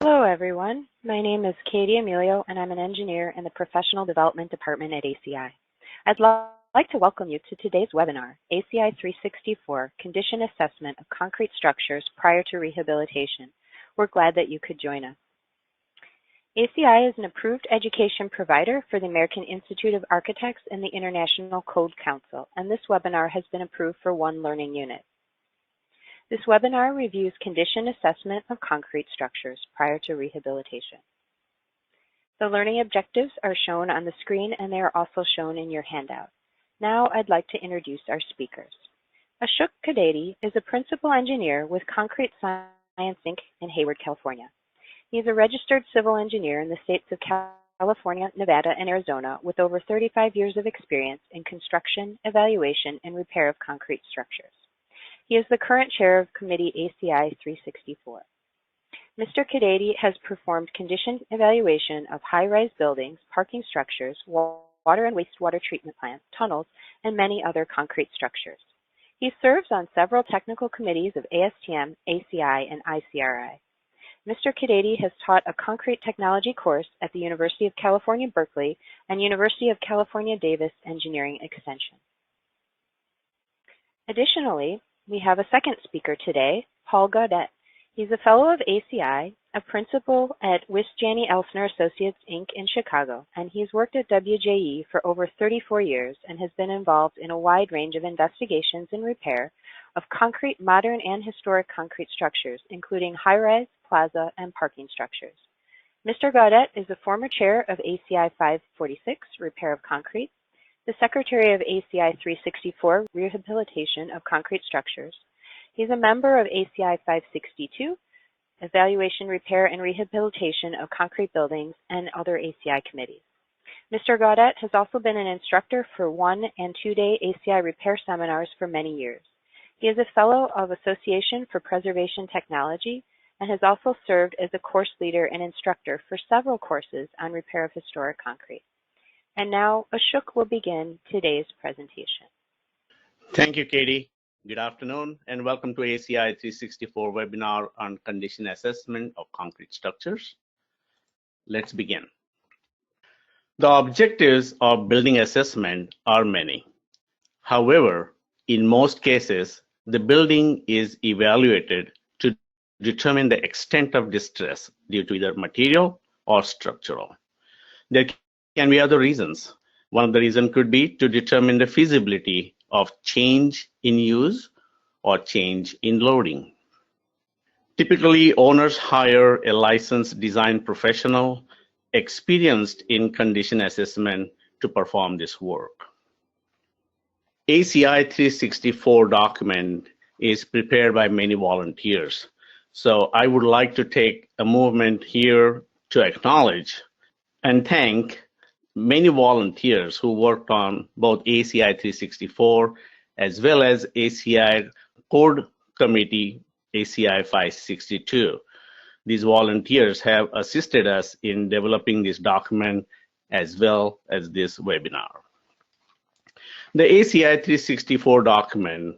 Hello, everyone. My name is Katie Emilio, and I'm an engineer in the Professional Development Department at ACI. I'd like to welcome you to today's webinar, ACI 364, Condition Assessment of Concrete Structures Prior to Rehabilitation. We're glad that you could join us. ACI is an approved education provider for the American Institute of Architects and the International Code Council, and this webinar has been approved for one learning unit. This webinar reviews condition assessment of concrete structures prior to rehabilitation. The learning objectives are shown on the screen and they are also shown in your handout. Now I'd like to introduce our speakers. Ashok Kadeti is a principal engineer with Concrete Science Inc. in Hayward, California. He is a registered civil engineer in the states of California, Nevada, and Arizona with over 35 years of experience in construction, evaluation, and repair of concrete structures. He is the current chair of Committee ACI 364. Mr. Kadeti has performed condition evaluation of high-rise buildings, parking structures, water and wastewater treatment plants, tunnels, and many other concrete structures. He serves on several technical committees of ASTM, ACI, and ICRI. Mr. Kadeti has taught a concrete technology course at the University of California, Berkeley, and University of California, Davis Engineering Extension. Additionally, we have a second speaker today, Paul Gaudet. He's a fellow of ACI, a principal at Wisjani Elsner Associates, Inc. in Chicago, and he's worked at WJE for over 34 years and has been involved in a wide range of investigations and repair of concrete, modern, and historic concrete structures, including high-rise, plaza, and parking structures. Mr. Gaudet is a former chair of ACI 546, Repair of Concrete, the Secretary of ACI 364, Rehabilitation of Concrete Structures. He's a member of ACI 562, Evaluation, Repair, and Rehabilitation of Concrete Buildings, and other ACI committees. Mr. Gaudet has also been an instructor for 1- and 2-day ACI repair seminars for many years. He is a fellow of Association for Preservation Technology and has also served as a course leader and instructor for several courses on repair of historic concrete. And now, Ashok will begin today's presentation. Thank you, Katie. Good afternoon, and welcome to ACI 364 webinar on condition assessment of concrete structures. Let's begin. The objectives of building assessment are many. However, in most cases, the building is evaluated to determine the extent of distress due to either material or structural. There can be other reasons. One of the reasons could be to determine the feasibility of change in use or change in loading. Typically, owners hire a licensed design professional experienced in condition assessment to perform this work. ACI 364 document is prepared by many volunteers. So I would like to take a moment here to acknowledge and thank many volunteers who worked on both ACI 364 as well as ACI Code Committee ACI 562. These volunteers have assisted us in developing this document as well as this webinar. The ACI 364 document,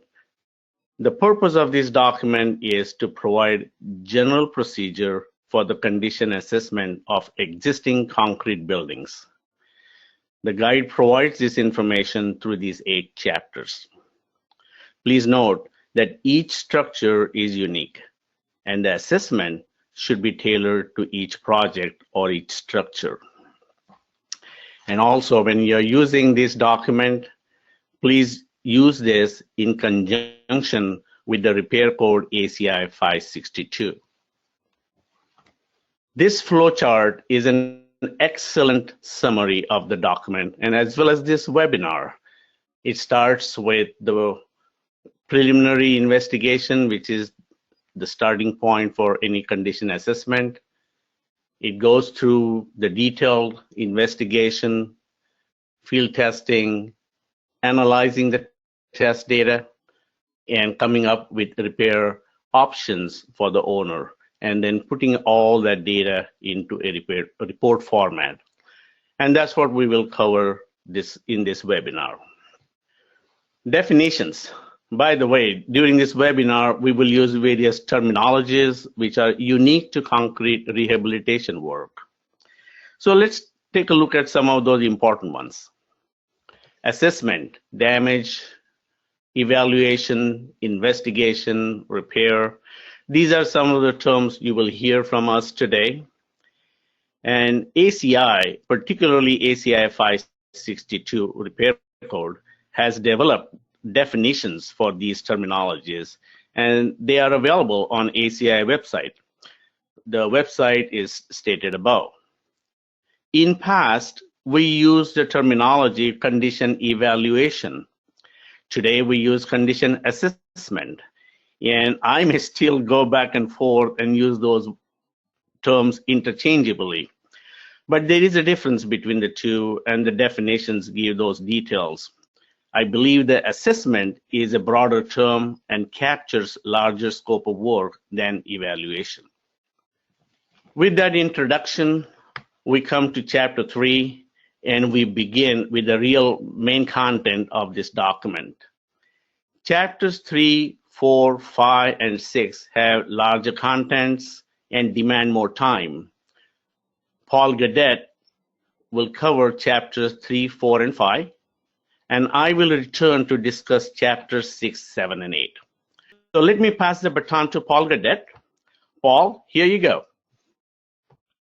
the purpose of this document is to provide general procedure for the condition assessment of existing concrete buildings. The guide provides this information through these 8 chapters. Please note that each structure is unique, and the assessment should be tailored to each project or each structure. And also, when you're using this document, please use this in conjunction with the repair code ACI 562. This flowchart is an excellent summary of the document, and as well as this webinar. It starts with the preliminary investigation, which is the starting point for any condition assessment. It goes through the detailed investigation, field testing, analyzing the test data, and coming up with repair options for the owner, and then putting all that data into a report format. And that's what we will cover in this webinar. Definitions. By the way, during this webinar, we will use various terminologies which are unique to concrete rehabilitation work. So let's take a look at some of those important ones. Assessment, damage, evaluation, investigation, repair. These are some of the terms you will hear from us today. And ACI, particularly ACI 562 repair code, has developed definitions for these terminologies, and they are available on ACI website. The website is stated above. In past, we used the terminology condition evaluation. Today, we use condition assessment, and I may still go back and forth and use those terms interchangeably. But there is a difference between the two, and the definitions give those details. I believe the assessment is a broader term and captures larger scope of work than evaluation. With that introduction, we come to Chapter 3, and we begin with the real main content of this document. Chapters 3, 4, 5, and 6 have larger contents and demand more time. Paul Gadet will cover chapters 3, 4, and 5, and I will return to discuss chapters 6, 7, and 8. So let me pass the baton to Paul Gadet. Paul, here you go.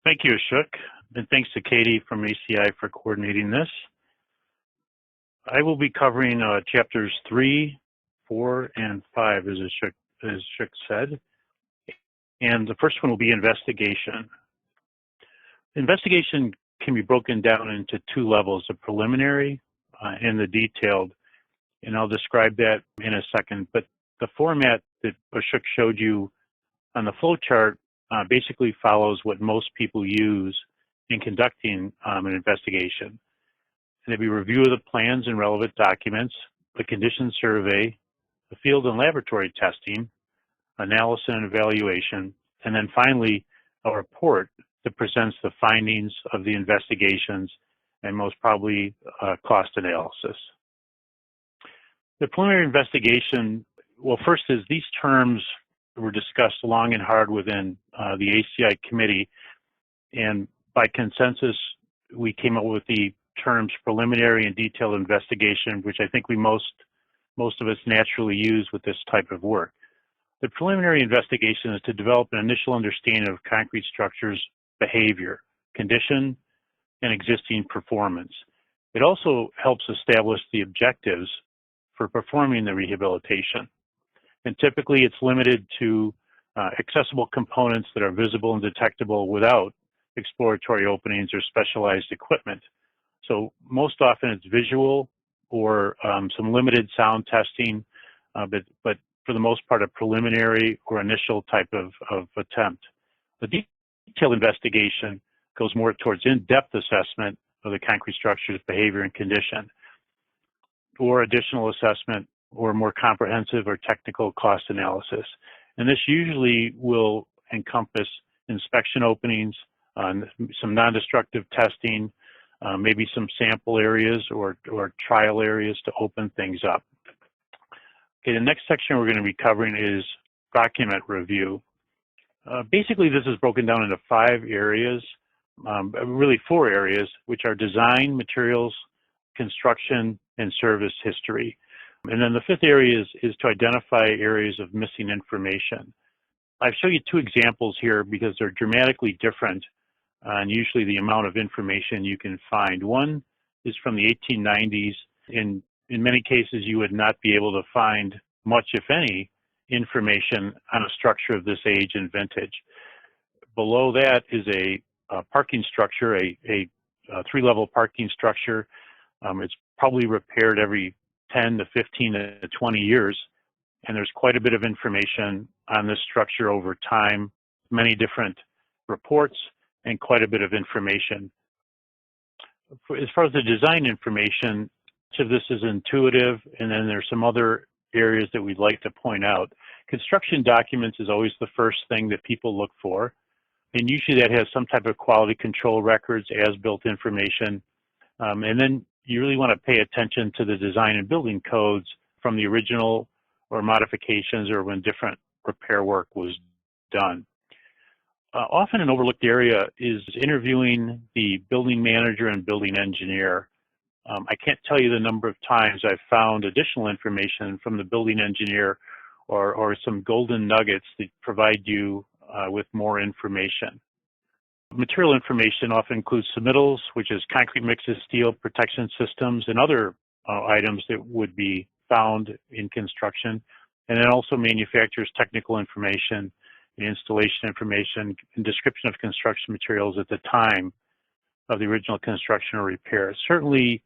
Thank you, Ashok, and thanks to Katie from ACI for coordinating this. I will be covering chapters 3, 4, and 5, as Ashok said. And the first one will be investigation. Investigation can be broken down into two levels, the preliminary and the detailed, and I'll describe that in a second. But the format that Ashok showed you on the flow chart basically follows what most people use in conducting an investigation. And it'd be review of the plans and relevant documents, the condition survey, the field and laboratory testing, analysis and evaluation, and then finally a report that presents the findings of the investigations and most probably cost analysis. The preliminary investigation, well, first is these terms were discussed long and hard within the ACI committee, and by consensus, we came up with the terms preliminary and detailed investigation, which I think most of us naturally use with this type of work. The preliminary investigation is to develop an initial understanding of concrete structures' behavior, condition, and existing performance. It also helps establish the objectives for performing the rehabilitation. And typically it's limited to accessible components that are visible and detectable without exploratory openings or specialized equipment. So most often it's visual or some limited sound testing, but for the most part a preliminary or initial type of attempt. The detailed investigation goes more towards in-depth assessment of the concrete structure's behavior and condition, or additional assessment or more comprehensive or technical cost analysis. And this usually will encompass inspection openings, some non-destructive testing, maybe some sample areas or trial areas to open things up. Okay, the next section we're going to be covering is document review. Basically, this is broken down into 5 areas, really 4 areas, which are design, materials, construction, and service history. And then the 5th area is to identify areas of missing information. I've shown you 2 examples here because they're dramatically different and usually the amount of information you can find. One is from the 1890s. In many cases, you would not be able to find much, if any, information on a structure of this age and vintage. Below that is a parking structure, a 3-level parking structure. It's probably repaired every 10 to 15 to 20 years, and there's quite a bit of information on this structure over time, many different reports, and quite a bit of information. As far as the design information, much of this is intuitive, and then there's some other areas that we'd like to point out. Construction documents is always the first thing that people look for, and usually that has some type of quality control records, as-built information, and then you really want to pay attention to the design and building codes from the original or modifications or when different repair work was done. Often an overlooked area is interviewing the building manager and building engineer. I can't tell you the number of times I've found additional information from the building engineer or some golden nuggets that provide you with more information. Material information often includes submittals, which is concrete mixes, steel protection systems, and other items that would be found in construction. And then also manufacturer's technical information, and installation information, and description of construction materials at the time of the original construction or repair. Certainly,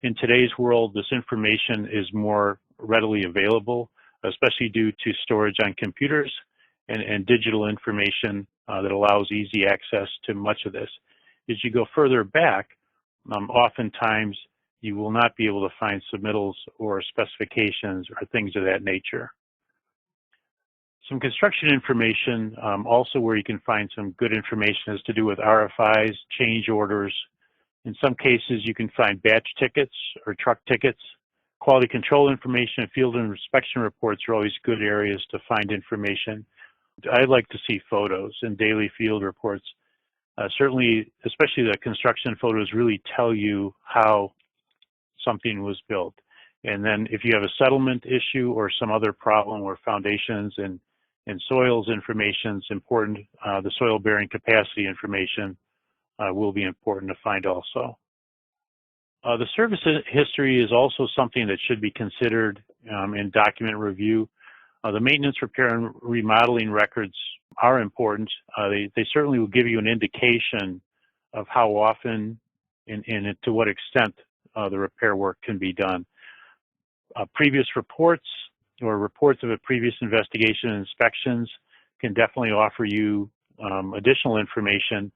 in today's world, this information is more readily available, especially due to storage on computers and digital information that allows easy access to much of this. As you go further back, oftentimes you will not be able to find submittals or specifications or things of that nature. Some construction information, also where you can find some good information, has to do with RFIs, change orders. In some cases, you can find batch tickets or truck tickets. Quality control information and field inspection reports are always good areas to find information. I like to see photos and daily field reports. Certainly, especially the construction photos really tell you how something was built. And then if you have a settlement issue or some other problem where foundations and soils information is important, the soil bearing capacity information will be important to find also. The service history is also something that should be considered in document review. The maintenance, repair, and remodeling records are important. They certainly will give you an indication of how often and to what extent the repair work can be done. Previous reports or reports of a previous investigation and inspections can definitely offer you additional information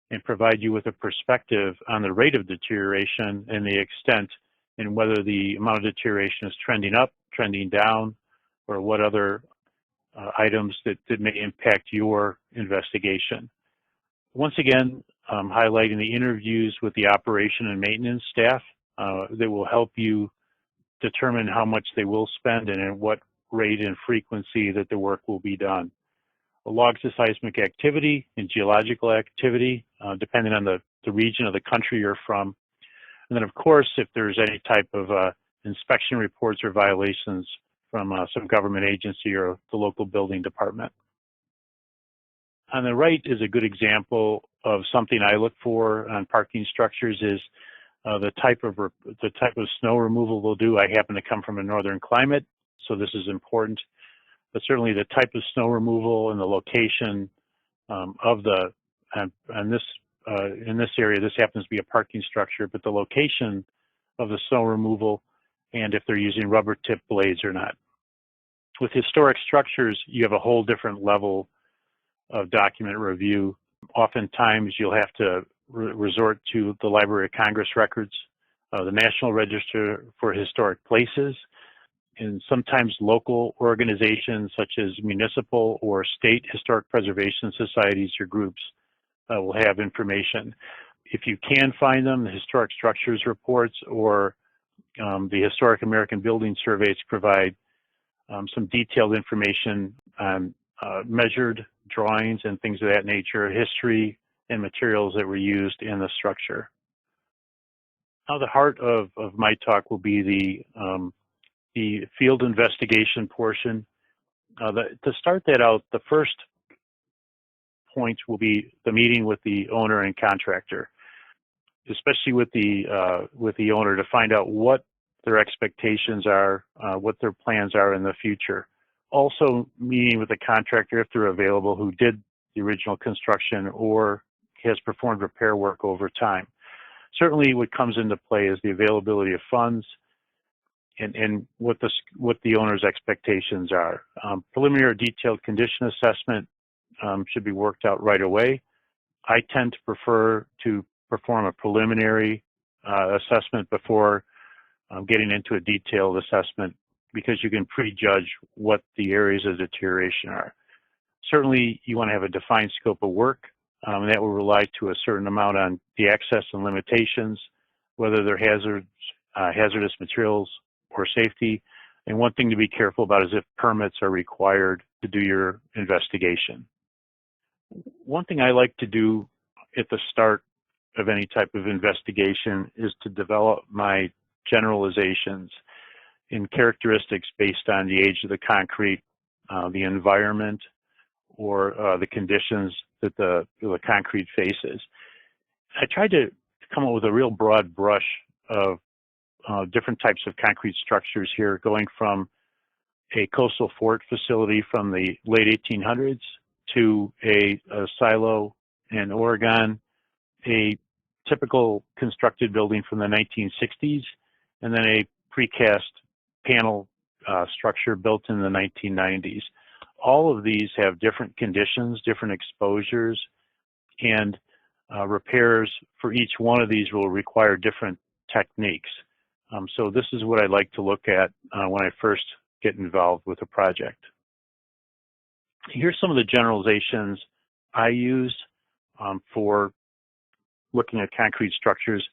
and provide you with a perspective on the rate of deterioration and the extent and whether the amount of deterioration is trending up, trending down, or what other items that may impact your investigation. Once again, highlighting the interviews with the operation and maintenance staff that will help you determine how much they will spend and at what rate and frequency that the work will be done. Logs of seismic activity and geological activity, depending on the region of the country you're from. And then, of course, if there's any type of inspection reports or violations from some government agency or the local building department. On the right is a good example of something I look for on parking structures is the type of snow removal we'll do. I happen to come from a northern climate, so this is important. But certainly the type of snow removal and the location of the, in this area, this happens to be a parking structure, but the location of the snow removal and if they're using rubber tip blades or not. With historic structures, you have a whole different level of document review. Oftentimes you'll have to resort to the Library of Congress records, the National Register for Historic Places, and sometimes local organizations such as municipal or state historic preservation societies or groups will have information. If you can find them, the historic structures reports or the Historic American Building Surveys provide some detailed information on measured drawings and things of that nature, history and materials that were used in the structure. Now the heart of my talk will be the field investigation portion. To start that out, the first point will be the meeting with the owner and contractor, especially with the owner to find out what their expectations are, what their plans are in the future. Also meeting with the contractor if they're available who did the original construction or has performed repair work over time. Certainly what comes into play is the availability of funds and what the owner's expectations are. Preliminary or detailed condition assessment should be worked out right away. I tend to prefer to perform a preliminary assessment before getting into a detailed assessment because you can prejudge what the areas of deterioration are. Certainly, you want to have a defined scope of work, and that will rely to a certain amount on the access and limitations, whether they're hazardous materials or safety, And one thing to be careful about is if permits are required to do your investigation. One thing I like to do at the start of any type of investigation is to develop my generalizations in characteristics based on the age of the concrete, the environment, or the conditions that the concrete faces. I tried to come up with a real broad brush of different types of concrete structures here, going from a coastal fort facility from the late 1800s to a silo in Oregon, a typical constructed building from the 1960s, and then a precast panel structure built in the 1990s. All of these have different conditions, different exposures, and repairs for each one of these will require different techniques. So this is what I like to look at when I first get involved with a project. Here's some of the generalizations I use for looking at concrete structures.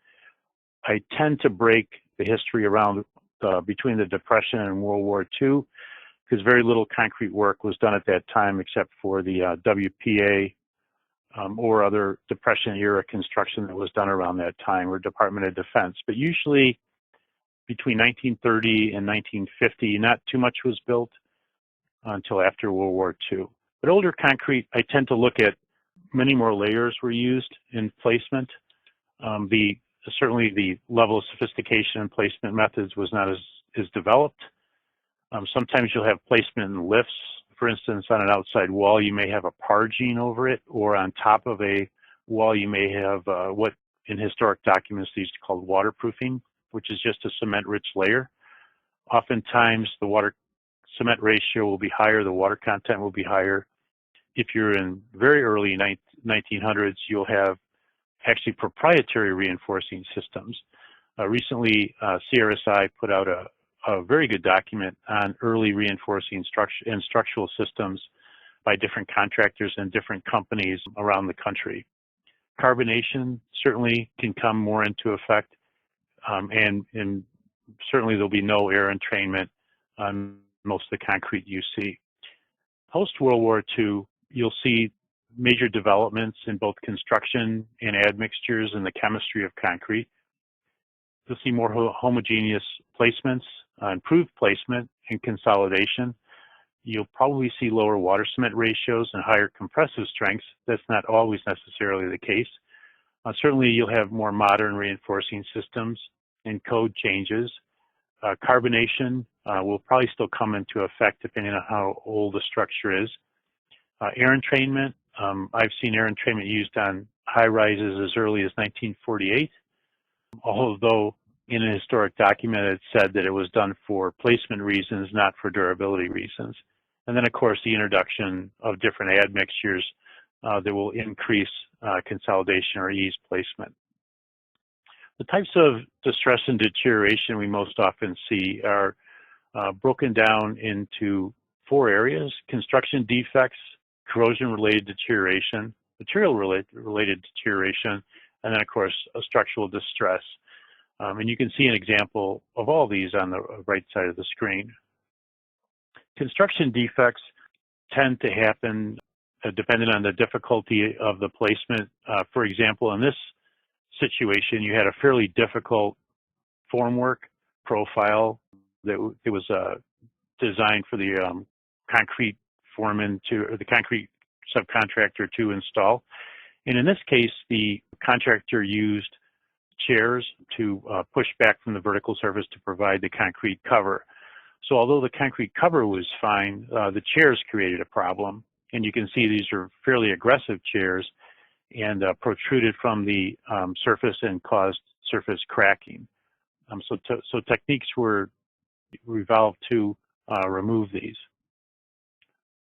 I tend to break the history around between the Depression and World War II, because very little concrete work was done at that time except for the WPA or other Depression-era construction that was done around that time, or Department of Defense. But usually between 1930 and 1950, not too much was built until after World War II. But older concrete, I tend to look at many more layers were used in placement. Certainly the level of sophistication in placement methods was not as developed. Sometimes you'll have placement in lifts. For instance, on an outside wall, you may have a parging over it, or on top of a wall, you may have what in historic documents they used to call waterproofing, which is just a cement-rich layer. Oftentimes, the water-cement ratio will be higher, the water content will be higher. If you're in very early 1900s, you'll have actually proprietary reinforcing systems. Recently, CRSI put out a very good document on early reinforcing structural systems by different contractors and different companies around the country. Carbonation certainly can come more into effect, and certainly there'll be no air entrainment on most of the concrete you see. Post-World War II, you'll see major developments in both construction and admixtures in the chemistry of concrete. You'll see more homogeneous placements, improved placement, and consolidation. You'll probably see lower water cement ratios and higher compressive strengths. That's not always necessarily the case. Certainly, you'll have more modern reinforcing systems and code changes. Carbonation will probably still come into effect depending on how old the structure is. Air entrainment, I've seen air entrainment used on high rises as early as 1948, although in a historic document it said that it was done for placement reasons, not for durability reasons. And then, of course, the introduction of different admixtures that will increase consolidation or ease placement. The types of distress and deterioration we most often see are broken down into 4 areas: construction defects, corrosion-related deterioration, material-related deterioration, and then, of course, a structural distress. And you can see an example of all these on the right side of the screen. Construction defects tend to happen depending on the difficulty of the placement. For example, in this situation, you had a fairly difficult formwork profile that it was designed for the concrete foreman or the concrete subcontractor to install. And in this case, the contractor used chairs to push back from the vertical surface to provide the concrete cover. So although the concrete cover was fine, the chairs created a problem. And you can see these are fairly aggressive chairs and protruded from the surface and caused surface cracking. So techniques were evolved to remove these.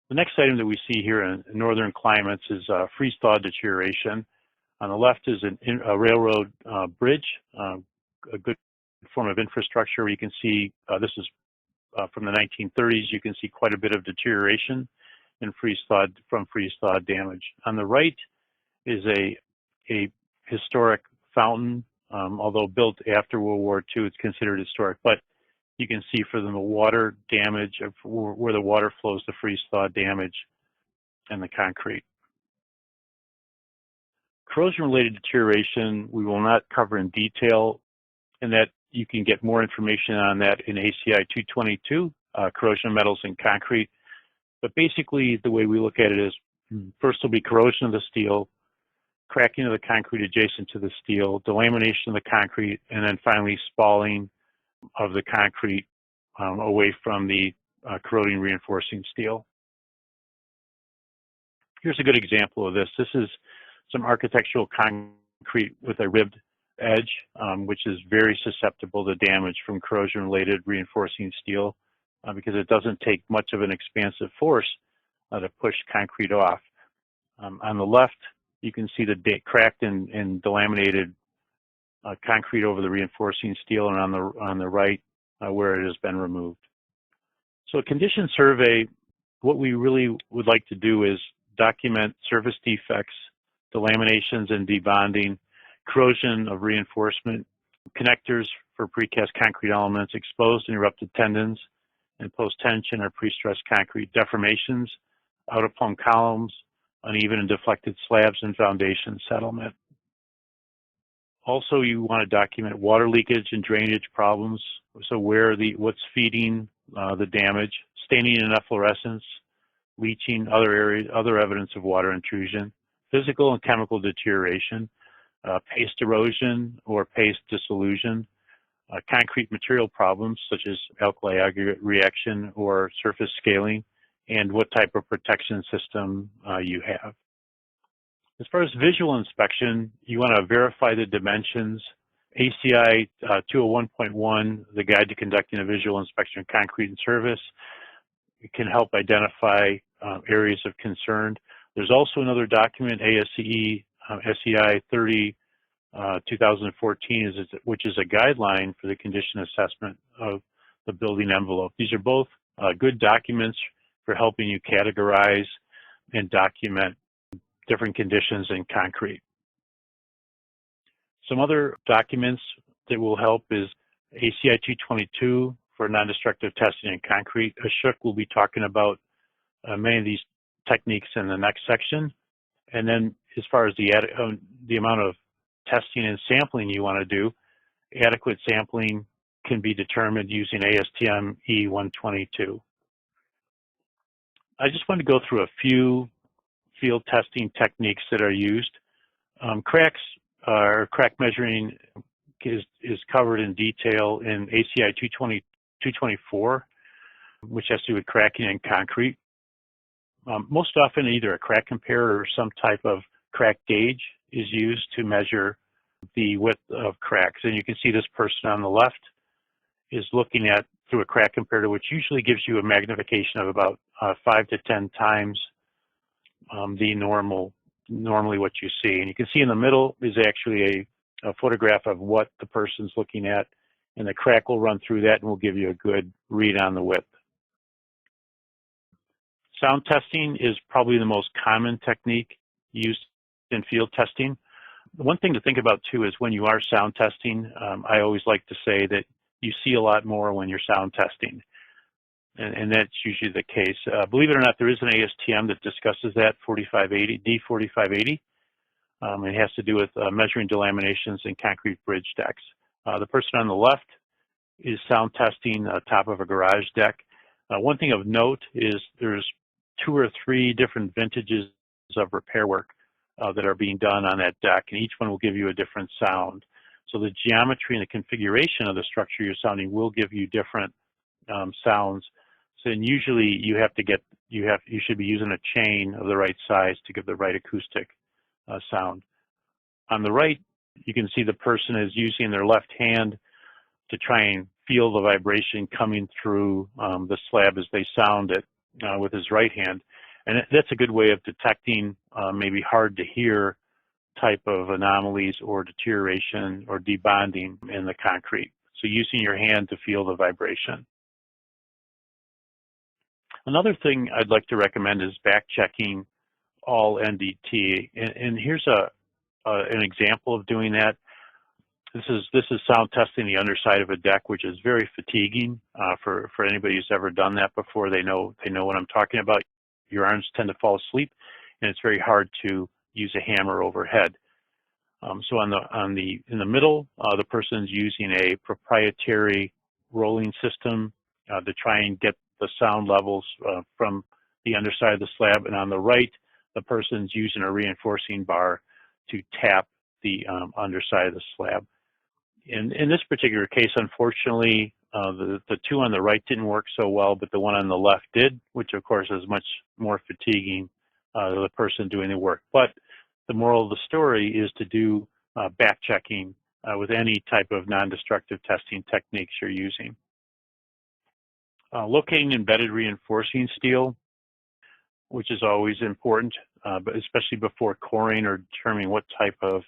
The next item that we see here in northern climates is freeze-thaw deterioration. On the left is a railroad bridge, a good form of infrastructure where you can see, this is from the 1930s, you can see quite a bit of deterioration in from freeze-thaw damage. On the right is a historic fountain. Although built after World War II, it's considered historic. But you can see for the water damage, of where the water flows, the freeze-thaw damage, and the concrete. Corrosion-related deterioration, we will not cover in detail, and that you can get more information on that in ACI 222, corrosion of metals in concrete. But basically, the way we look at it is, first will be corrosion of the steel, cracking of the concrete adjacent to the steel, delamination of the concrete, and then finally spalling of the concrete away from the corroding reinforcing steel. Here's a good example of this. This is some architectural concrete with a ribbed edge, which is very susceptible to damage from corrosion-related reinforcing steel because it doesn't take much of an expansive force to push concrete off. On the left, you can see the cracked and delaminated concrete over the reinforcing steel, and on the right, where it has been removed. So a condition survey, what we really would like to do is document surface defects, delaminations and debonding, corrosion of reinforcement, connectors for precast concrete elements, exposed and erupted tendons, and post-tension or pre-stressed concrete deformations, out-of-plumb columns, uneven and deflected slabs and foundation settlement. Also, you want to document water leakage and drainage problems, so what's feeding the damage, staining and efflorescence, leaching, other evidence of water intrusion, physical and chemical deterioration, paste erosion or paste dissolution, concrete material problems such as alkali aggregate reaction or surface scaling, and what type of protection system you have. As far as visual inspection, you want to verify the dimensions. ACI 201.1, the Guide to Conducting a Visual Inspection of Concrete and Service, it can help identify areas of concern. There's also another document, ASCE SEI 30 2014, which is a guideline for the condition assessment of the building envelope. These are both good documents for helping you categorize and document different conditions in concrete. Some other documents that will help is ACI 222 for non-destructive testing in concrete. Ashok will be talking about many of these techniques in the next section. And then as far as the amount of testing and sampling you want to do, adequate sampling can be determined using ASTM E122. I just want to go through a few field testing techniques that are used. Cracks or crack measuring is covered in detail in ACI 224, which has to do with cracking in concrete. Most often either a crack comparator or some type of crack gauge is used to measure the width of cracks. And you can see this person on the left is looking at through a crack comparator, which usually gives you a magnification of about 5 to 10 times the normally what you see. And you can see in the middle is actually a photograph of what the person's looking at, and the crack will run through that and will give you a good read on the width. Sound testing is probably the most common technique used in field testing. One thing to think about too is when you are sound testing, I always like to say that you see a lot more when you're sound testing. And that's usually the case. Believe it or not, there is an ASTM that discusses that, D4580. It has to do with measuring delaminations in concrete bridge decks. The person on the left is sound testing top of a garage deck. One thing of note is there's 2 or 3 different vintages of repair work that are being done on that deck, and each one will give you a different sound. So the geometry and the configuration of the structure you're sounding will give you different sounds. So then usually you should be using a chain of the right size to give the right acoustic sound. On the right, you can see the person is using their left hand to try and feel the vibration coming through the slab as they sound it with his right hand. And that's a good way of detecting maybe hard to hear type of anomalies or deterioration or debonding in the concrete. So using your hand to feel the vibration. Another thing I'd like to recommend is back checking all NDT. And here's an example of doing that. This is sound testing the underside of a deck, which is very fatiguing for anybody who's ever done that before. They know what I'm talking about. Your arms tend to fall asleep, and it's very hard to use a hammer overhead. So in the middle, the person's using a proprietary rolling system to try and get the sound levels from the underside of the slab, and on the right, the person's using a reinforcing bar to tap the underside of the slab. In this particular case, unfortunately, the two on the right didn't work so well, but the one on the left did, which of course is much more fatiguing to the person doing the work. But the moral of the story is to do back checking with any type of non-destructive testing techniques you're using. Locating embedded reinforcing steel, which is always important, but especially before coring or determining what type of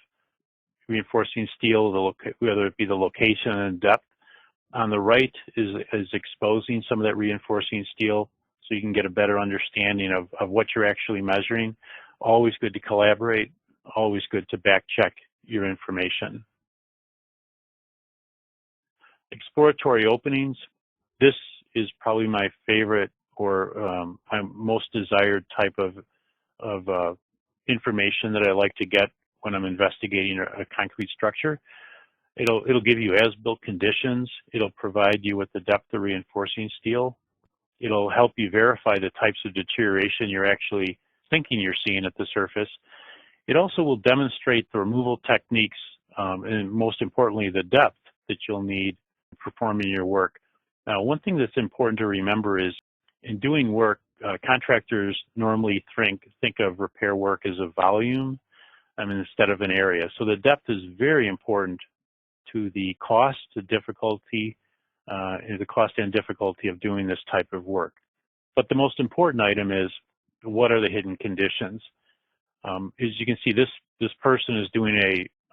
reinforcing steel, whether it be the location and depth. On the right is exposing some of that reinforcing steel so you can get a better understanding of what you're actually measuring. Always good to collaborate, always good to back check your information. Exploratory openings. This is probably my favorite or my most desired type of information that I like to get when I'm investigating a concrete structure. It'll give you as-built conditions. It'll provide you with the depth of reinforcing steel. It'll help you verify the types of deterioration you're actually thinking you're seeing at the surface. It also will demonstrate the removal techniques and most importantly, the depth that you'll need performing your work. Now, one thing that's important to remember is in doing work, contractors normally think of repair work as a volume instead of an area. So the depth is very important to the cost, the difficulty, the cost and difficulty of doing this type of work. But the most important item is, what are the hidden conditions? As you can see, this person is doing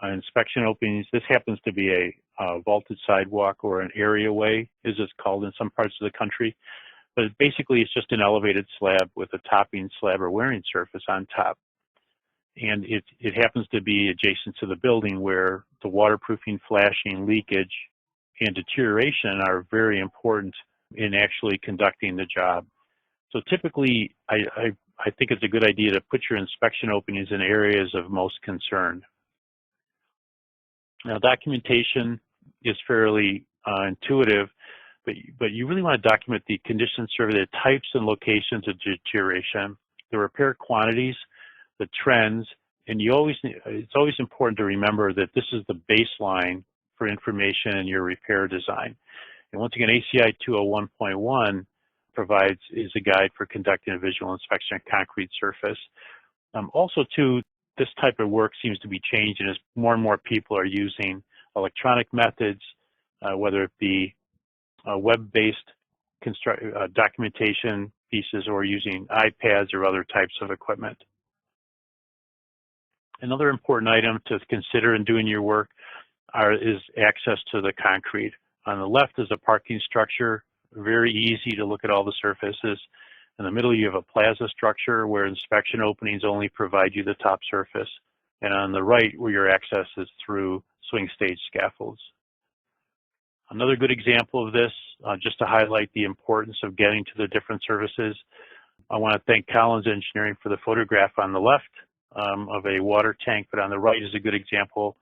an inspection openings. This happens to be a vaulted sidewalk or an areaway, as it's called in some parts of the country. But basically, it's just an elevated slab with a topping slab or wearing surface on top. And it happens to be adjacent to the building where the waterproofing, flashing, leakage, and deterioration are very important in actually conducting the job. So typically, I think it's a good idea to put your inspection openings in areas of most concern. Now, documentation is fairly intuitive, but you really want to document the condition survey, the types and locations of deterioration, the repair quantities, the trends, and it's always important to remember that this is the baseline for information in your repair design. And once again, ACI 201.1 is a guide for conducting a visual inspection of concrete surface. Also, too, this type of work seems to be changing as more and more people are using electronic methods, whether it be web-based documentation pieces or using iPads or other types of equipment. Another important item to consider in doing your work is access to the concrete. On the left is a parking structure, very easy to look at all the surfaces. In the middle, you have a plaza structure where inspection openings only provide you the top surface. And on the right, where your access is through swing stage scaffolds. Another good example of this, just to highlight the importance of getting to the different surfaces, I want to thank Collins Engineering for the photograph on the left of a water tank, but on the right is a good example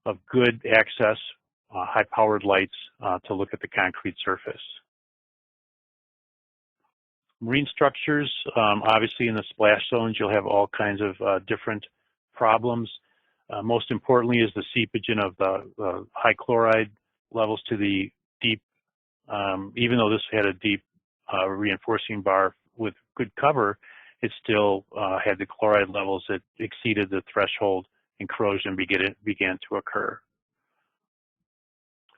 of good access, high-powered lights to look at the concrete surface. Marine structures, obviously in the splash zones, you'll have all kinds of different problems. Most importantly is the seepage of the high chloride levels to the deep, even though this had a deep reinforcing bar with good cover, it still had the chloride levels that exceeded the threshold and corrosion began to occur.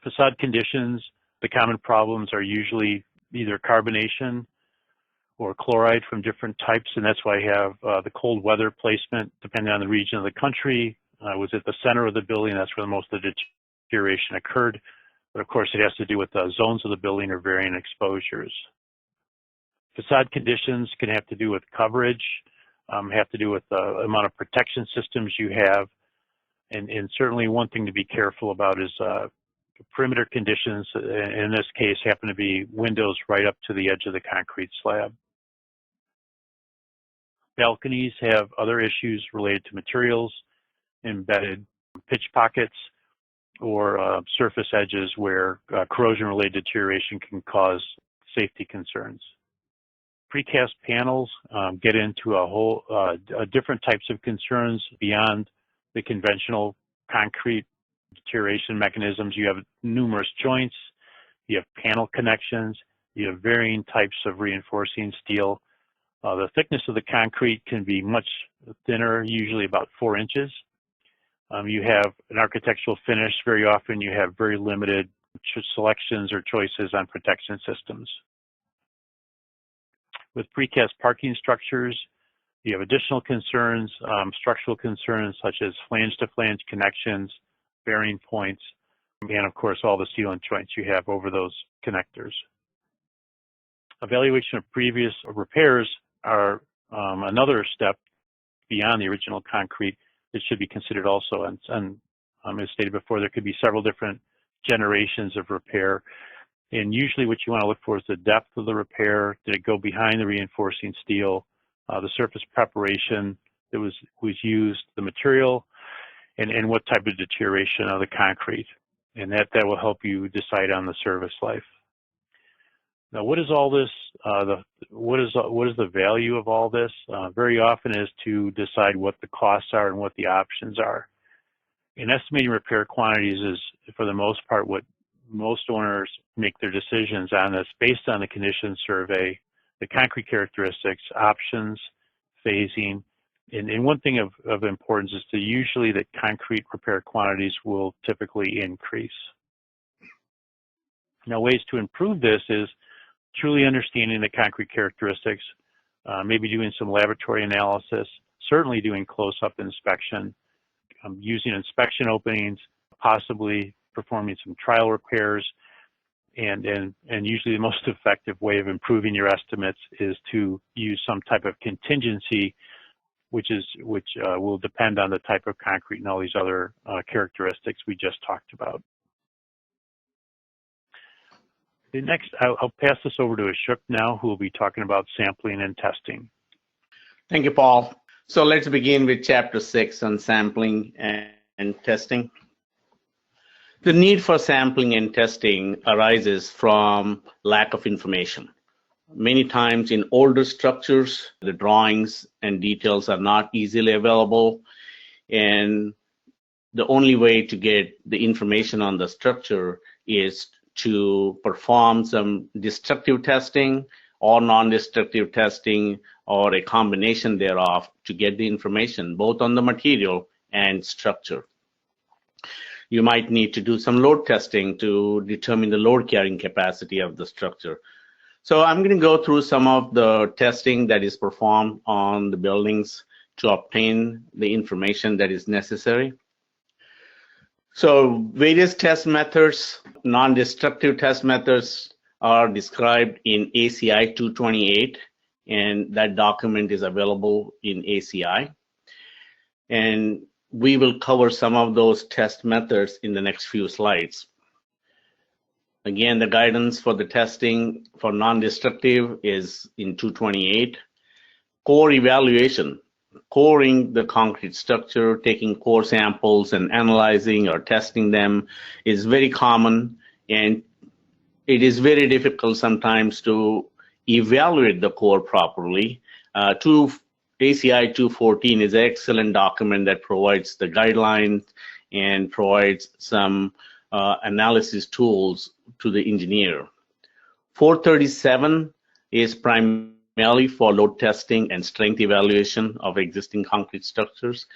Facade conditions, the common problems are usually either carbonation or chloride from different types, and that's why I have the cold weather placement, depending on the region of the country. Was at the center of the building, that's where most of the deterioration occurred. But of course, it has to do with the zones of the building or varying exposures. Facade conditions can have to do with coverage, have to do with the amount of protection systems you have. And certainly one thing to be careful about is perimeter conditions, in this case, happen to be windows right up to the edge of the concrete slab. Balconies have other issues related to materials, embedded pitch pockets, or surface edges where corrosion-related deterioration can cause safety concerns. Precast panels get into different types of concerns beyond the conventional concrete deterioration mechanisms. You have numerous joints, you have panel connections, you have varying types of reinforcing steel. The thickness of the concrete can be much thinner, usually about 4 inches. You have an architectural finish. Very often you have very limited selections or choices on protection systems. With precast parking structures, you have additional concerns, structural concerns such as flange-to-flange connections, bearing points, and of course all the sealant joints you have over those connectors. Evaluation of previous repairs are another step beyond the original concrete that should be considered also. And as stated before, there could be several different generations of repair. And usually what you want to look for is the depth of the repair. Did it go behind the reinforcing steel? The surface preparation that was used, the material, and what type of deterioration of the concrete. And that will help you decide on the service life. Now, what is all this? What is the value of all this? Very often is to decide what the costs are and what the options are. And estimating repair quantities is, for the most part, what most owners make their decisions on. That's based on the condition survey, the concrete characteristics, options, phasing. And one thing of importance is to usually that concrete repair quantities will typically increase. Now, ways to improve this is truly understanding the concrete characteristics, maybe doing some laboratory analysis, certainly doing close-up inspection, using inspection openings, possibly performing some trial repairs, and usually the most effective way of improving your estimates is to use some type of contingency, which will depend on the type of concrete and all these other characteristics we just talked about. Next, I'll pass this over to Ashok now, who will be talking about sampling and testing. Thank you, Paul. So let's begin with Chapter 6 on sampling and testing. The need for sampling and testing arises from lack of information. Many times in older structures, the drawings and details are not easily available, and the only way to get the information on the structure is to perform some destructive testing or non-destructive testing or a combination thereof to get the information both on the material and structure. You might need to do some load testing to determine the load carrying capacity of the structure. So I'm going to go through some of the testing that is performed on the buildings to obtain the information that is necessary. So various test methods, non-destructive test methods are described in ACI 228, and that document is available in ACI. And we will cover some of those test methods in the next few slides. Again, the guidance for the testing for non-destructive is in 228. Core evaluation. Coring the concrete structure, taking core samples and analyzing or testing them is very common, and it is very difficult sometimes to evaluate the core properly. ACI 214 is an excellent document that provides the guidelines and provides some analysis tools to the engineer. 437 is primarily for load testing and strength evaluation of existing concrete structures.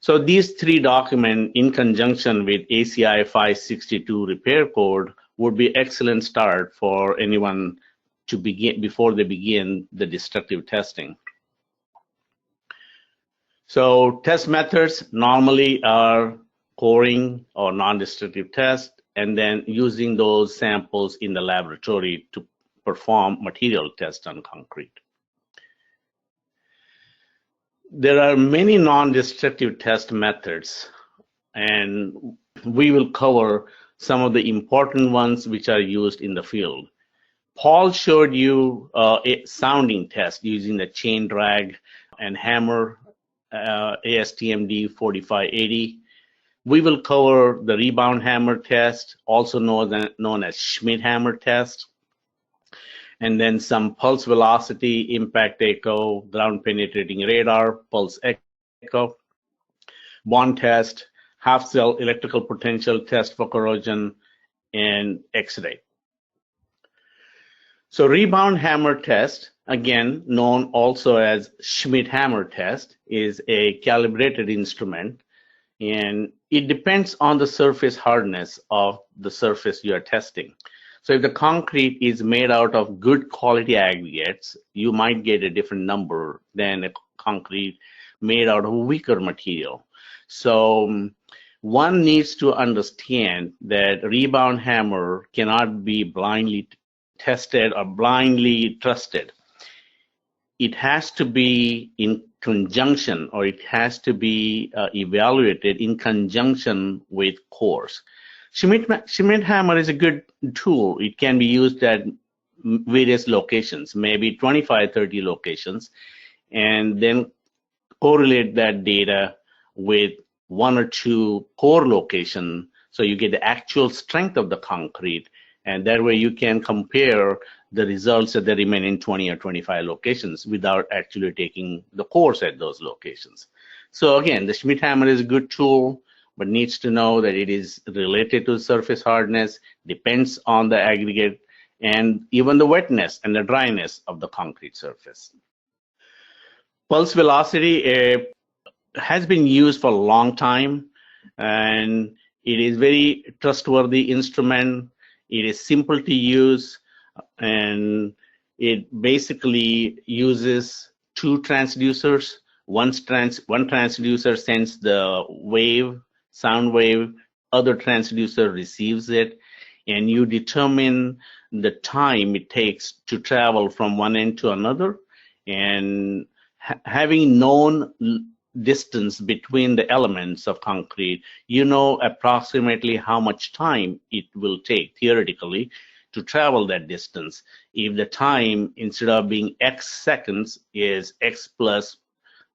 So these three documents in conjunction with ACI 562 repair code would be excellent start for anyone to begin before they begin the destructive testing. So test methods normally are coring or non-destructive test, and then using those samples in the laboratory to perform material tests on concrete. There are many non-destructive test methods. and we will cover some of the important ones which are used in the field. Paul showed you a sounding test using the chain drag and hammer ASTM D4580. We will cover the rebound hammer test, also known as Schmidt hammer test, and then some pulse velocity, impact echo, ground penetrating radar, pulse echo, bond test, half cell electrical potential test for corrosion, and X-ray. So rebound hammer test, again known also as Schmidt hammer test, is a calibrated instrument, and it depends on the surface hardness of the surface you are testing. So if the concrete is made out of good quality aggregates, you might get a different number than a concrete made out of weaker material. So one needs to understand that rebound hammer cannot be blindly tested or blindly trusted. It has to be in conjunction, or it has to be evaluated in conjunction with cores. Schmidt hammer is a good tool. It can be used at various locations, maybe 25, 30 locations, and then correlate that data with one or two core locations so you get the actual strength of the concrete, and that way you can compare the results at the remaining 20 or 25 locations without actually taking the cores at those locations. So again, the Schmidt hammer is a good tool, but needs to know that it is related to surface hardness, depends on the aggregate, and even the wetness and the dryness of the concrete surface. Pulse velocity has been used for a long time, and it is very trustworthy instrument. It is simple to use, and it basically uses two transducers. One transducer sends the wave, sound wave, other transducer receives it, and you determine the time it takes to travel from one end to another. And having known distance between the elements of concrete, you know approximately how much time it will take theoretically to travel that distance. If the time, instead of being X seconds, is X plus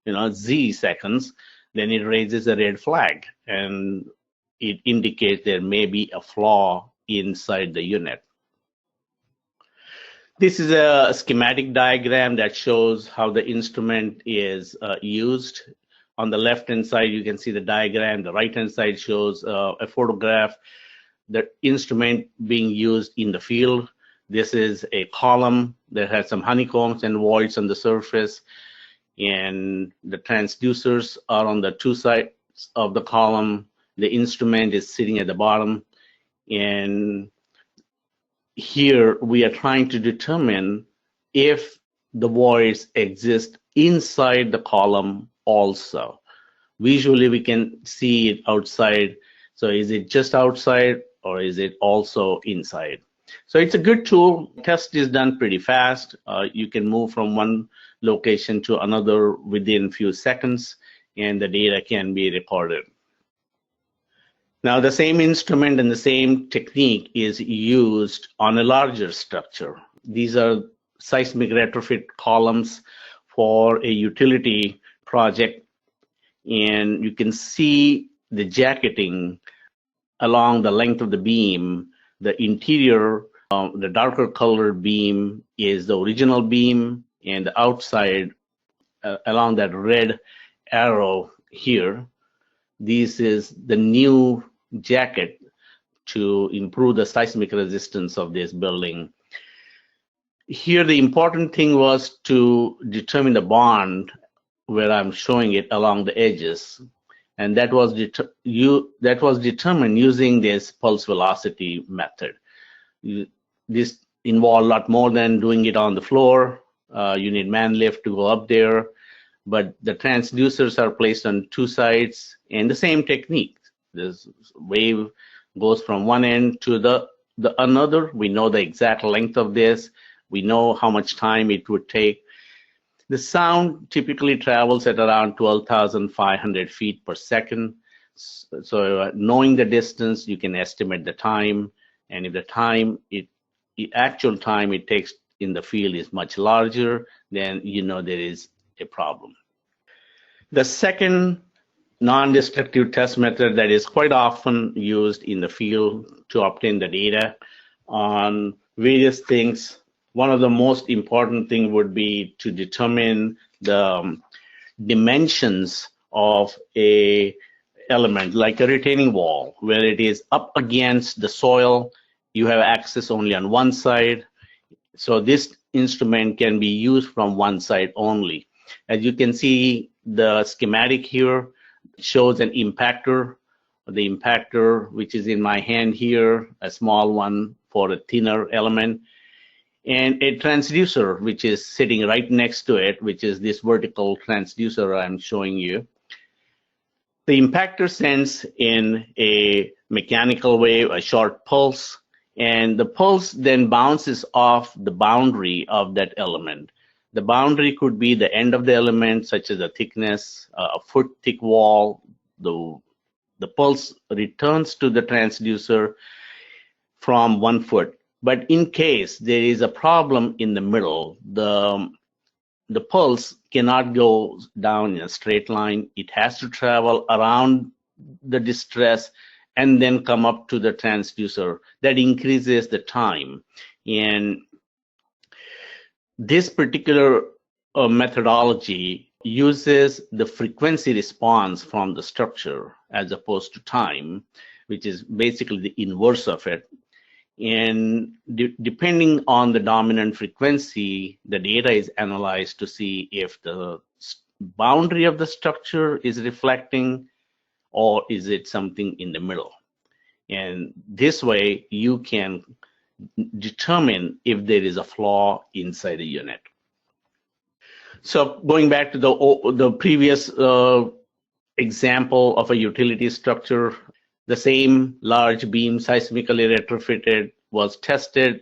Z seconds, then it raises a red flag, and it indicates there may be a flaw inside the unit. This is a schematic diagram that shows how the instrument is used. On the left-hand side, you can see the diagram. The right-hand side shows a photograph, the instrument being used in the field. This is a column that has some honeycombs and voids on the surface, and the transducers are on the two sides of the column. The instrument is sitting at the bottom, and here we are trying to determine if the voids exist inside the column also. Visually, we can see it outside. So is it just outside, or is it also inside? So it's a good tool. Test is done pretty fast. You can move from one location to another within a few seconds, and the data can be recorded. Now, the same instrument and the same technique is used on a larger structure. These are seismic retrofit columns for a utility project, and you can see the jacketing along the length of the beam. The interior, the darker colored beam is the original beam, and the outside along that red arrow here, this is the new jacket to improve the seismic resistance of this building. Here, the important thing was to determine the bond where I'm showing it along the edges, and that was determined using this pulse velocity method. This involved a lot more than doing it on the floor. You need man lift to go up there, but the transducers are placed on two sides, and the same technique. This wave goes from one end to the another. We know the exact length of this. We know how much time it would take. The sound typically travels at around 12,500 feet per second. So knowing the distance, you can estimate the time, and if the time, the actual time it takes in the field is much larger, then you know there is a problem. The second non-destructive test method that is quite often used in the field to obtain the data on various things. One of the most important thing would be to determine the dimensions of a element like a retaining wall, where it is up against the soil, you have access only on one side. So this instrument can be used from one side only. As you can see, the schematic here shows an impactor. The impactor, which is in my hand here, a small one for a thinner element, and a transducer, which is sitting right next to it, which is this vertical transducer I'm showing you. The impactor sends in a mechanical wave, a short pulse, and the pulse then bounces off the boundary of that element. The boundary could be the end of the element, such as a thickness, a foot thick wall. The pulse returns to the transducer from 1 foot. But in case there is a problem in the middle, the pulse cannot go down in a straight line. It has to travel around the distress and then come up to the transducer. That increases the time. And this particular methodology uses the frequency response from the structure as opposed to time, which is basically the inverse of it. And depending on the dominant frequency, the data is analyzed to see if the boundary of the structure is reflecting or is it something in the middle. And this way you can determine if there is a flaw inside the unit. So going back to the previous example of a utility structure, the same large beam seismically retrofitted was tested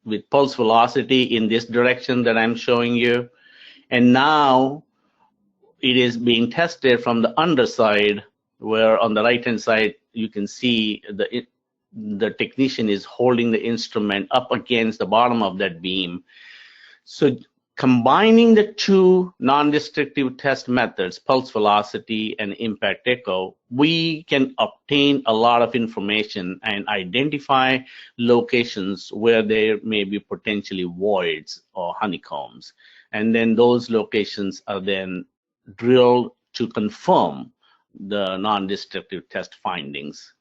with pulse velocity in this direction that I'm showing you. And now it is being tested from the underside, where on the right-hand side, you can see the technician is holding the instrument up against the bottom of that beam. So combining the two non-destructive test methods, pulse velocity and impact echo, we can obtain a lot of information and identify locations where there may be potentially voids or honeycombs. And then those locations are then drilled to confirm the non-destructive test findings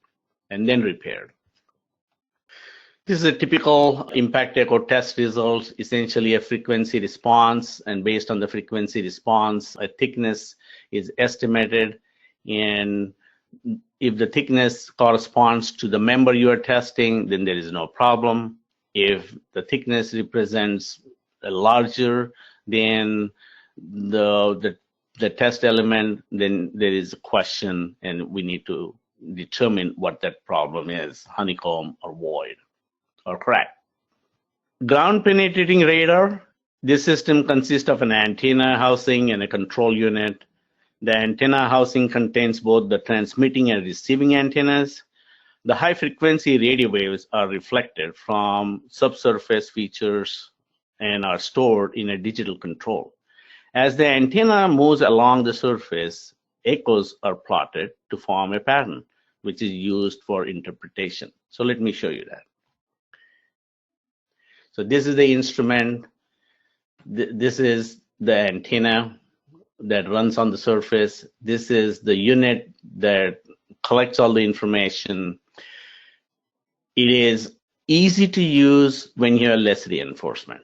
and then repaired. This is a typical impact echo test result, essentially a frequency response, and based on the frequency response, a thickness is estimated, and if the thickness corresponds to the member you are testing, then there is no problem. If the thickness represents a larger than the test element, then there is a question, and we need to determine what that problem is, honeycomb or void or crack. Ground penetrating radar. This system consists of an antenna housing and a control unit. The antenna housing contains both the transmitting and receiving antennas. The high frequency radio waves are reflected from subsurface features and are stored in a digital control. As the antenna moves along the surface, echoes are plotted to form a pattern, which is used for interpretation. So let me show you that. So this is the instrument. This is the antenna that runs on the surface. This is the unit that collects all the information. It is easy to use when you have less reinforcement.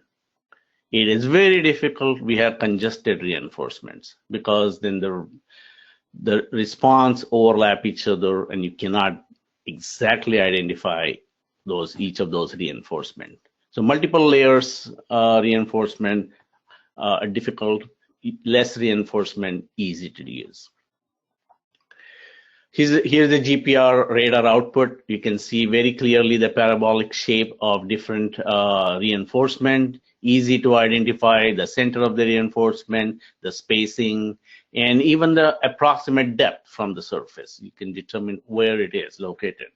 It is very difficult. We have congested reinforcements because then the response overlap each other and you cannot exactly identify each of those reinforcements. So multiple layers reinforcement are difficult, less reinforcement easy to use. Here's the GPR radar output. You can see very clearly the parabolic shape of different reinforcement, easy to identify the center of the reinforcement, the spacing, and even the approximate depth from the surface. You can determine where it is located.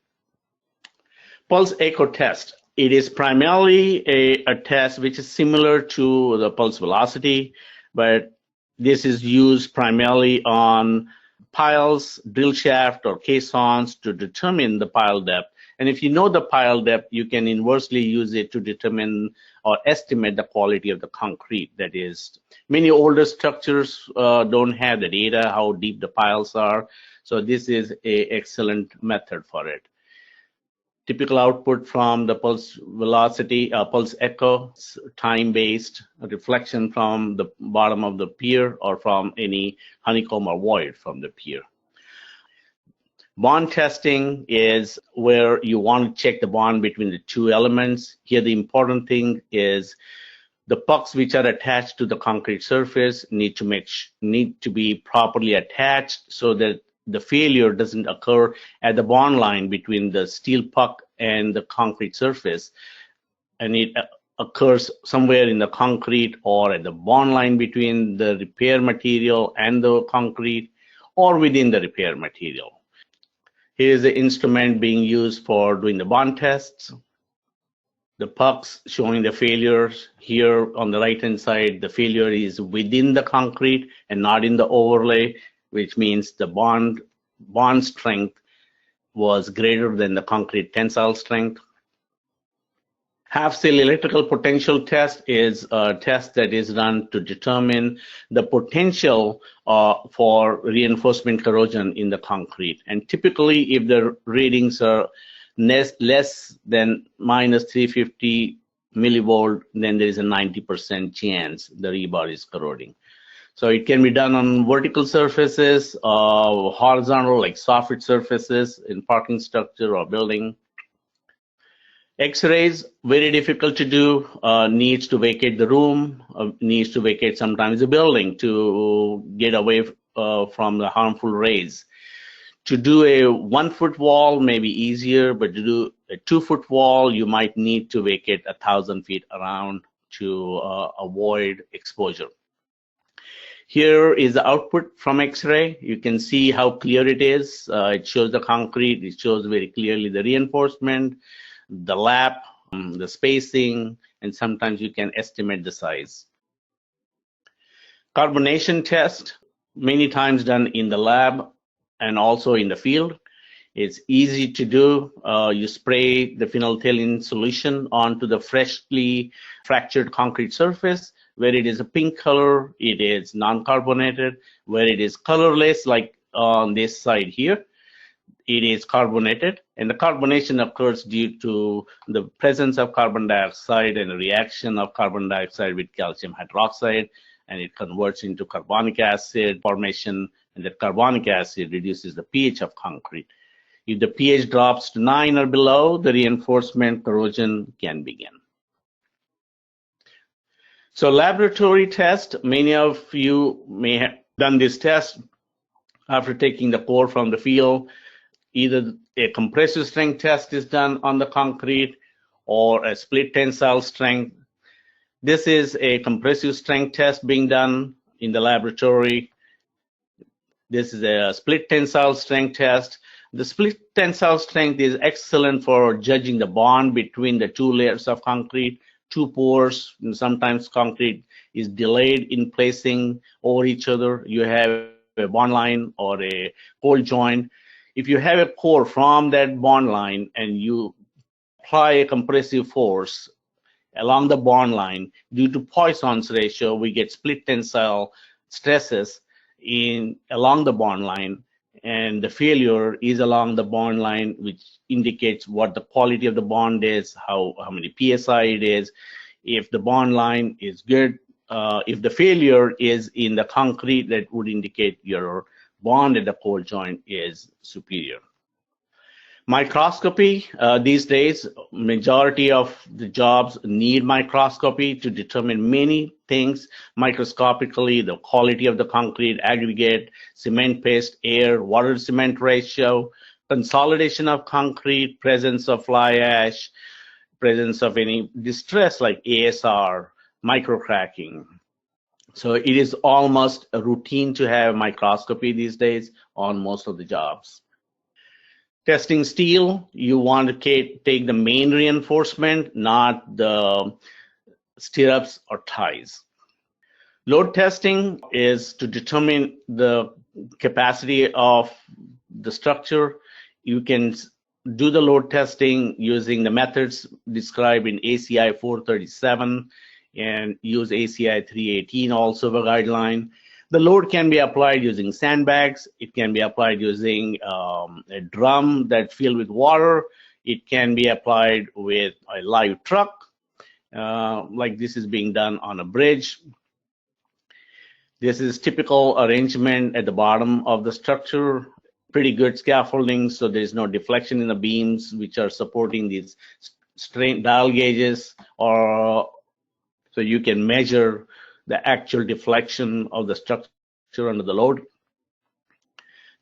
Pulse echo test. It is primarily a test which is similar to the pulse velocity, but this is used primarily on piles, drill shaft, or caissons to determine the pile depth. And if you know the pile depth, you can inversely use it to determine or estimate the quality of the concrete. That is, many older structures don't have the data, how deep the piles are. So this is an excellent method for it. Typical output from the pulse velocity, pulse echo, time-based reflection from the bottom of the pier or from any honeycomb or void from the pier. Bond testing is where you want to check the bond between the two elements. Here, the important thing is the pucks which are attached to the concrete surface need to be properly attached so that the failure doesn't occur at the bond line between the steel puck and the concrete surface, and it occurs somewhere in the concrete or at the bond line between the repair material and the concrete or within the repair material. Here is the instrument being used for doing the bond tests. The pucks showing the failures. Here on the right-hand side, the failure is within the concrete and not in the overlay, which means the bond strength was greater than the concrete tensile strength. Half-cell electrical potential test is a test that is done to determine the potential for reinforcement corrosion in the concrete. And typically, if the readings are less than minus 350 millivolt, then there is a 90% chance the rebar is corroding. So it can be done on vertical surfaces, horizontal, like soffit surfaces in parking structure or building. X-rays, very difficult to do, needs to vacate the room, needs to vacate sometimes the building to get away from the harmful rays. To do a 1-foot wall may be easier, but to do a 2-foot wall, you might need to vacate 1,000 feet around to avoid exposure. Here is the output from X-ray. You can see how clear it is. It shows the concrete. It shows very clearly the reinforcement, the lap, the spacing, and sometimes you can estimate the size. Carbonation test, many times done in the lab and also in the field. It's easy to do. You spray the phenolphthalein solution onto the freshly fractured concrete surface. Where it is a pink color, it is non-carbonated. Where it is colorless, like on this side here, it is carbonated. And the carbonation occurs due to the presence of carbon dioxide and a reaction of carbon dioxide with calcium hydroxide, and it converts into carbonic acid formation, and that carbonic acid reduces the pH of concrete. If the pH drops to 9 or below, the reinforcement corrosion can begin. So laboratory test, many of you may have done this test after taking the core from the field. Either a compressive strength test is done on the concrete or a split tensile strength. This is a compressive strength test being done in the laboratory. This is a split tensile strength test. The split tensile strength is excellent for judging the bond between the two layers of concrete, two pores. And sometimes concrete is delayed in placing over each other. You have a bond line or a cold joint. If you have a core from that bond line and you apply a compressive force along the bond line, due to Poisson's ratio, we get split tensile stresses along the bond line, and the failure is along the bond line, which indicates what the quality of the bond is, how many psi it is. If the bond line is good, if the failure is in the concrete, that would indicate your bond at the cold joint is superior. Microscopy, these days, majority of the jobs need microscopy to determine many things microscopically, the quality of the concrete, aggregate, cement paste, air, water cement ratio, consolidation of concrete, presence of fly ash, presence of any distress like ASR, microcracking. So it is almost a routine to have microscopy these days on most of the jobs. Testing steel, you want to take the main reinforcement, not the stirrups or ties. Load testing is to determine the capacity of the structure. You can do the load testing using the methods described in ACI 437 and use ACI 318 also the guideline. The load can be applied using sandbags. It can be applied using a drum that's filled with water. It can be applied with a live truck, like this is being done on a bridge. This is typical arrangement at the bottom of the structure. Pretty good scaffolding, so there's no deflection in the beams which are supporting these strain dial gauges, or so you can measure the actual deflection of the structure under the load.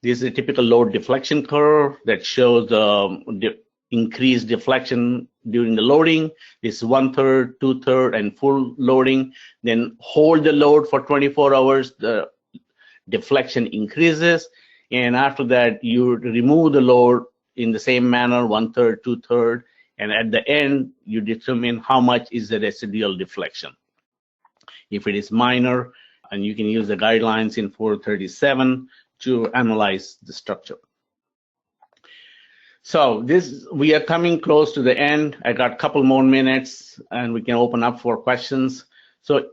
This is a typical load deflection curve that shows the increased deflection during the loading. This is 1/3, 2/3, and full loading. Then hold the load for 24 hours, the deflection increases. And after that, you remove the load in the same manner, 1/3, 2/3. And at the end, you determine how much is the residual deflection. If it is minor, and you can use the guidelines in 437 to analyze the structure. So we are coming close to the end. I got a couple more minutes and we can open up for questions. So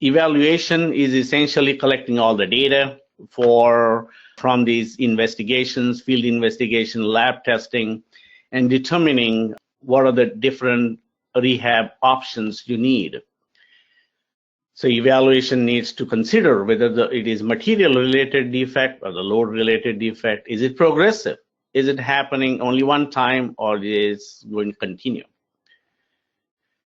evaluation is essentially collecting all the data from these investigations, field investigation, lab testing, and determining what are the different rehab options you need. So evaluation needs to consider whether it is material-related defect or the load-related defect. Is it progressive? Is it happening only one time, or is it going to continue?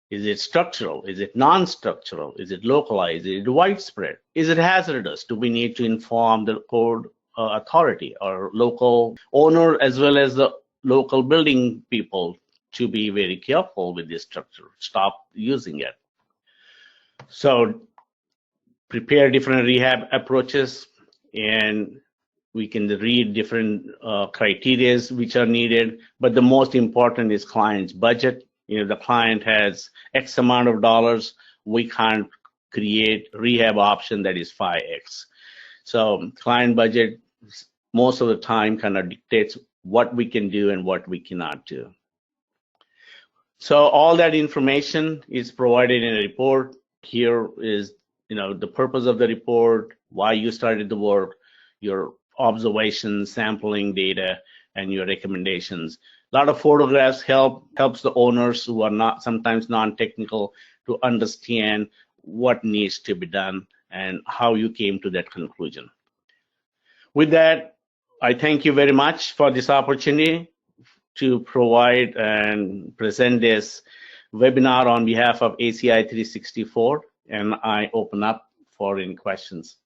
Is it structural? Is it non-structural? Is it localized? Is it widespread? Is it hazardous? Do we need to inform the code authority or local owner as well as the local building people to be very careful with this structure, stop using it? So prepare different rehab approaches, and we can read different criteria which are needed, but the most important is client's budget. The client has X amount of dollars, we can't create rehab option that is 5X. So client budget most of the time kind of dictates what we can do and what we cannot do. So all that information is provided in a report. Here is the purpose of the report, why you started the work, your observations, sampling data, and your recommendations. A lot of photographs helps the owners who are sometimes non-technical to understand what needs to be done and how you came to that conclusion. With that, I thank you very much for this opportunity to provide and present this webinar on behalf of ACI 364, and I open up for any questions.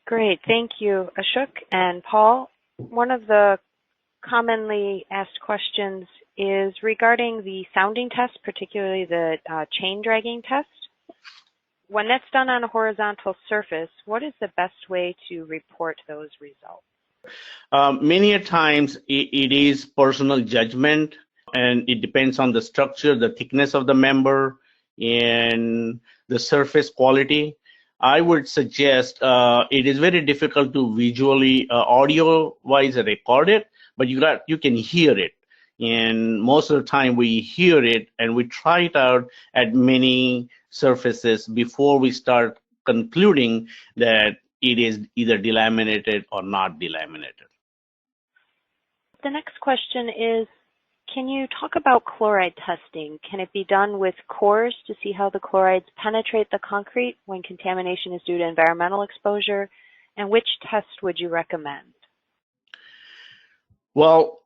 Great, thank you, Ashok and Paul. One of the commonly asked questions is regarding the sounding test, particularly the chain dragging test. When that's done on a horizontal surface, what is the best way to report those results? Many a times it is personal judgment, and it depends on the structure, the thickness of the member, and the surface quality. I would suggest it is very difficult to visually, audio-wise record it, but you can hear it. And most of the time we hear it and we try it out at many surfaces before we start concluding that it is either delaminated or not delaminated. The next question is, can you talk about chloride testing? Can it be done with cores to see how the chlorides penetrate the concrete when contamination is due to environmental exposure? And which test would you recommend? Well,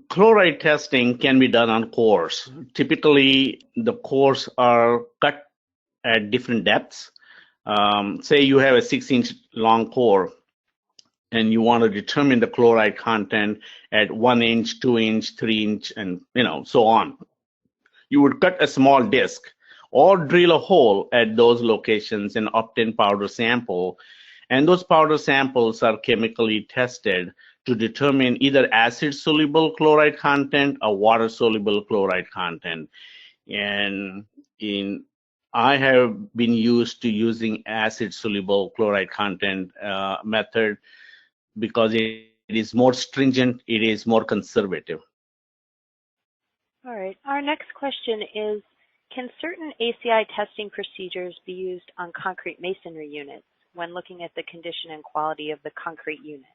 Chloride testing can be done on cores. Typically, the cores are cut at different depths. Say you have a 6-inch long core and you want to determine the chloride content at 1 inch, 2 inch, 3 inch, and so on. You would cut a small disc or drill a hole at those locations and obtain powder sample. And those powder samples are chemically tested to determine either acid-soluble chloride content or water-soluble chloride content. And I have been used to using acid-soluble chloride content method because it is more stringent, it is more conservative. All right. Our next question is, can certain ACI testing procedures be used on concrete masonry units when looking at the condition and quality of the concrete unit?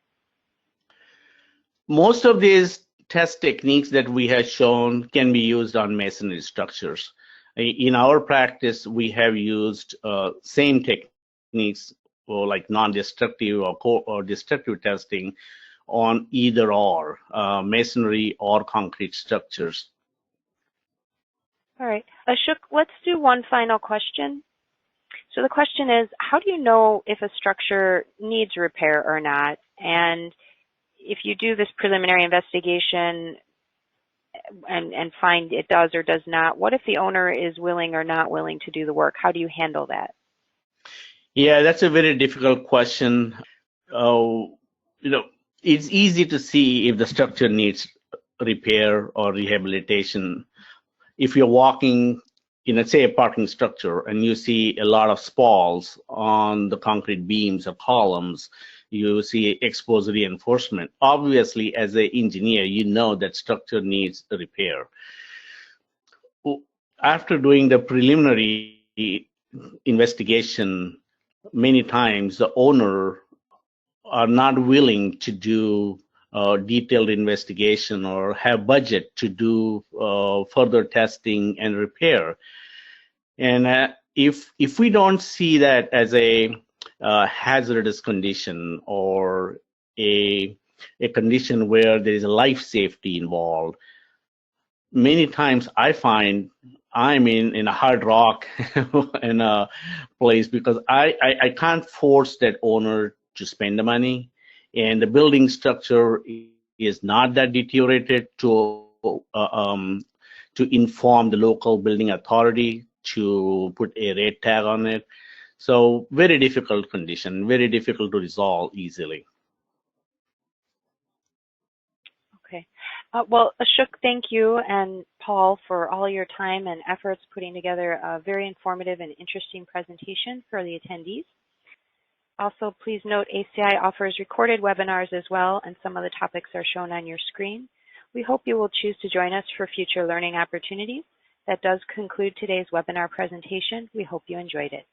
Most of these test techniques that we have shown can be used on masonry structures. In our practice, we have used same techniques for like non-destructive or destructive testing on either or masonry or concrete structures. All right. Ashok, let's do one final question. So the question is, how do you know if a structure needs repair or not? And if you do this preliminary investigation and find it does or does not, what if the owner is willing or not willing to do the work? How do you handle that? Yeah, that's a very difficult question. It's easy to see if the structure needs repair or rehabilitation. If you're walking in, let's say, a parking structure and you see a lot of spalls on the concrete beams or columns, you see exposed reinforcement. Obviously, as an engineer, you know that structure needs repair. After doing the preliminary investigation, many times the owner are not willing to do detailed investigation or have budget to do further testing and repair. And if we don't see that as a hazardous condition or a condition where there is a life safety involved, many times I find I'm in a hard rock in a place because I can't force that owner to spend the money, and the building structure is not that deteriorated to inform the local building authority to put a rate tag on it. So very difficult condition, very difficult to resolve easily. Okay. Well, Ashok, thank you, and Paul, for all your time and efforts putting together a very informative and interesting presentation for the attendees. Also, please note ACI offers recorded webinars as well, and some of the topics are shown on your screen. We hope you will choose to join us for future learning opportunities. That does conclude today's webinar presentation. We hope you enjoyed it.